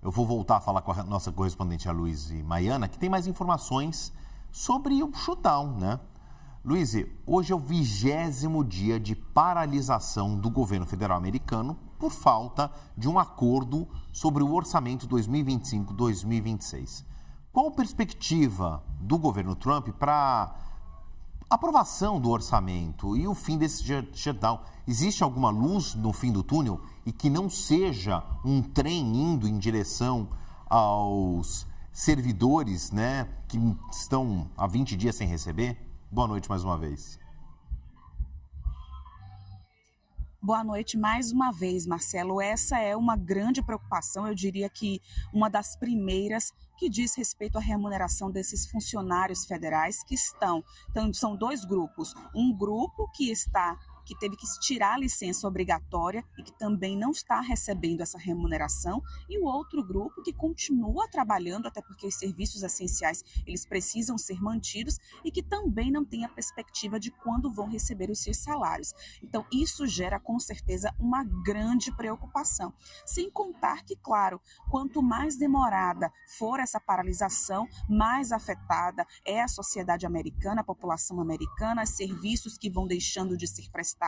eu vou voltar a falar com a nossa correspondente, a Luíse Maiana, que tem mais informações sobre o shutdown, né? Luíse, hoje é o 20º dia de paralisação do governo federal americano por falta de um acordo sobre o orçamento 2025-2026. Qual a perspectiva do governo Trump para aprovação do orçamento e o fim desse shutdown? Existe alguma luz no fim do túnel e que não seja um trem indo em direção aos servidores, né, que estão há 20 dias sem receber? Boa noite mais uma vez. Boa noite mais uma vez, Marcelo. Essa é uma grande preocupação, eu diria que uma das primeiras que diz respeito à remuneração desses funcionários federais que estão. Então, são dois grupos. Um grupo que teve que tirar a licença obrigatória e que também não está recebendo essa remuneração, e o outro grupo que continua trabalhando, até porque os serviços essenciais eles precisam ser mantidos e que também não tem a perspectiva de quando vão receber os seus salários. Então, isso gera com certeza uma grande preocupação. Sem contar que, claro, quanto mais demorada for essa paralisação, mais afetada é a sociedade americana, a população americana, os serviços que vão deixando de ser prestados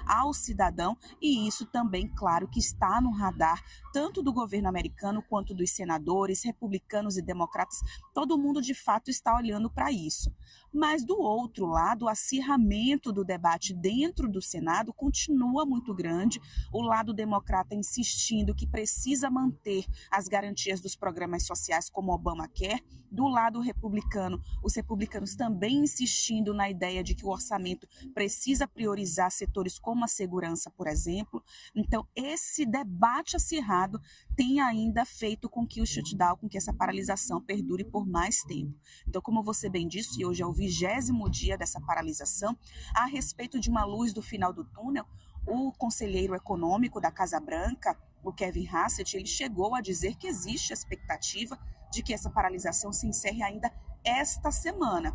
ao cidadão, e isso também, claro, que está no radar tanto do governo americano quanto dos senadores, republicanos e democratas. Todo mundo, de fato, está olhando para isso. Mas, do outro lado, o acirramento do debate dentro do Senado continua muito grande. O lado democrata insistindo que precisa manter as garantias dos programas sociais como o Obamacare. Do lado republicano, os republicanos também insistindo na ideia de que o orçamento precisa priorizar setores como a segurança, por exemplo. Então, esse debate acirrado tem ainda feito com que o shutdown, com que essa paralisação perdure por mais tempo. Então, como você bem disse, e hoje é o 20º dia dessa paralisação, a respeito de uma luz do final do túnel, o conselheiro econômico da Casa Branca, o Kevin Hassett, ele chegou a dizer que existe a expectativa de que essa paralisação se encerre ainda esta semana.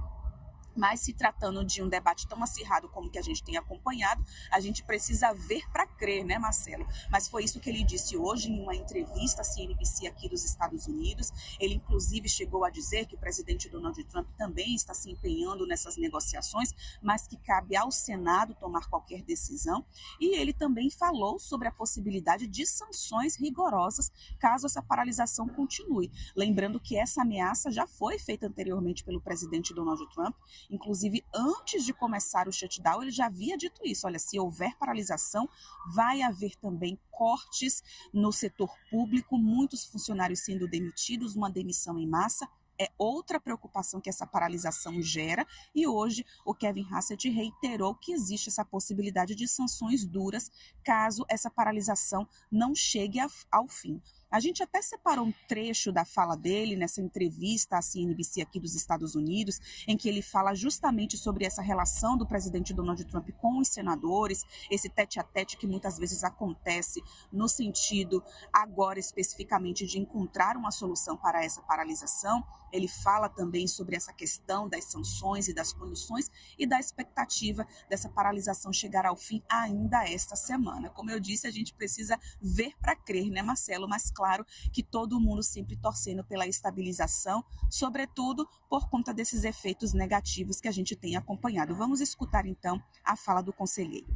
Mas se tratando de um debate tão acirrado como o que a gente tem acompanhado, a gente precisa ver para crer, né, Marcelo? Mas foi isso que ele disse hoje em uma entrevista à CNBC aqui dos Estados Unidos. Ele, inclusive, chegou a dizer que o presidente Donald Trump também está se empenhando nessas negociações, mas que cabe ao Senado tomar qualquer decisão. E ele também falou sobre a possibilidade de sanções rigorosas caso essa paralisação continue. Lembrando que essa ameaça já foi feita anteriormente pelo presidente Donald Trump. Inclusive, antes de começar o shutdown, ele já havia dito isso. Olha, se houver paralisação, vai haver também cortes no setor público, muitos funcionários sendo demitidos, uma demissão em massa. É outra preocupação que essa paralisação gera, e hoje o Kevin Hassett reiterou que existe essa possibilidade de sanções duras caso essa paralisação não chegue ao fim. A gente até separou um trecho da fala dele nessa entrevista à CNBC aqui dos Estados Unidos, em que ele fala justamente sobre essa relação do presidente Donald Trump com os senadores, esse tete-a-tete que muitas vezes acontece no sentido, agora especificamente, de encontrar uma solução para essa paralisação. Ele fala também sobre essa questão das sanções e das punições e da expectativa dessa paralisação chegar ao fim ainda esta semana. Como eu disse, a gente precisa ver para crer, né, Marcelo? Mas claro que todo mundo sempre torcendo pela estabilização, sobretudo por conta desses efeitos negativos que a gente tem acompanhado. Vamos escutar então a fala do conselheiro.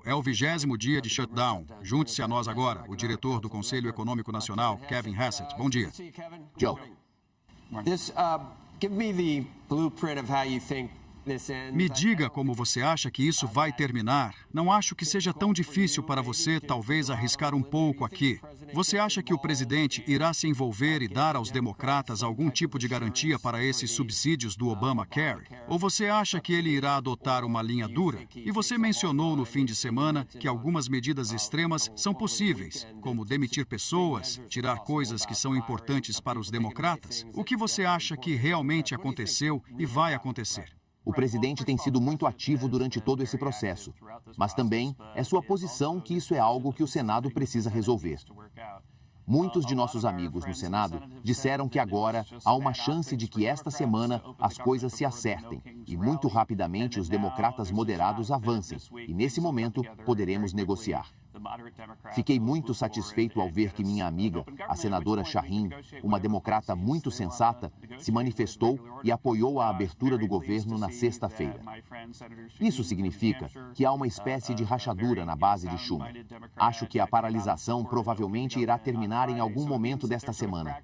É o 20º dia de shutdown. Junte-se a nós agora, o diretor do Conselho Econômico Nacional, Kevin Hassett. Bom dia. Joe. Give me the blueprint of how you think Me diga como você acha que isso vai terminar. Não acho que seja tão difícil para você, talvez, arriscar um pouco aqui. Você acha que o presidente irá se envolver e dar aos democratas algum tipo de garantia para esses subsídios do Obamacare? Ou você acha que ele irá adotar uma linha dura? E você mencionou no fim de semana que algumas medidas extremas são possíveis, como demitir pessoas, tirar coisas que são importantes para os democratas. O que você acha que realmente aconteceu e vai acontecer? O presidente tem sido muito ativo durante todo esse processo, mas também é sua posição que isso é algo que o Senado precisa resolver. Muitos de nossos amigos no Senado disseram que agora há uma chance de que esta semana as coisas se acertem e muito rapidamente os democratas moderados avancem e, nesse momento, poderemos negociar. Fiquei muito satisfeito ao ver que minha amiga, a senadora Shaheen, uma democrata muito sensata, se manifestou e apoiou a abertura do governo na sexta-feira. Isso significa que há uma espécie de rachadura na base de Schumer. Acho que a paralisação provavelmente irá terminar em algum momento desta semana.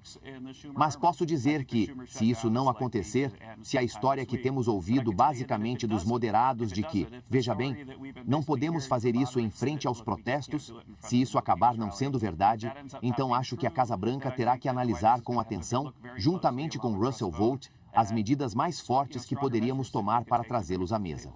Mas posso dizer que, se isso não acontecer, se a história que temos ouvido basicamente dos moderados de que, veja bem, não podemos fazer isso em frente aos protestos, se isso acabar não sendo verdade, então acho que a Casa Branca terá que analisar com atenção, juntamente com Russell Vought, as medidas mais fortes que poderíamos tomar para trazê-los à mesa.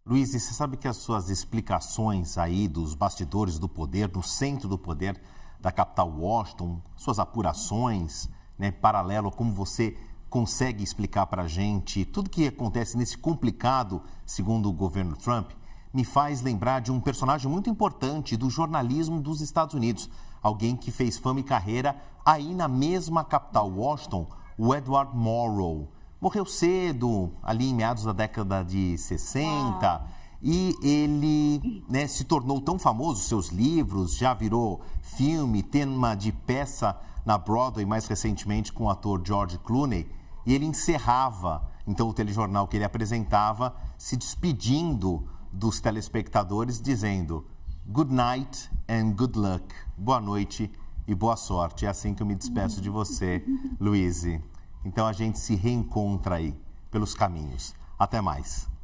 Luiz, você sabe que as suas explicações aí dos bastidores do poder, no centro do poder da capital Washington, suas apurações, né, paralelo a como você consegue explicar para a gente tudo que acontece nesse complicado, segundo o governo Trump, me faz lembrar de um personagem muito importante do jornalismo dos Estados Unidos, alguém que fez fama e carreira aí na mesma capital Washington, o Edward Murrow. Morreu cedo, ali em meados da década de 60, e ele, né, se tornou tão famoso, seus livros, já virou filme, tema de peça na Broadway, mais recentemente com o ator George Clooney, e ele encerrava, então, o telejornal que ele apresentava, se despedindo dos telespectadores, dizendo "Good night and good luck", boa noite e boa sorte. É assim que eu me despeço de você, Luiz. Então a gente se reencontra aí pelos caminhos. Até mais.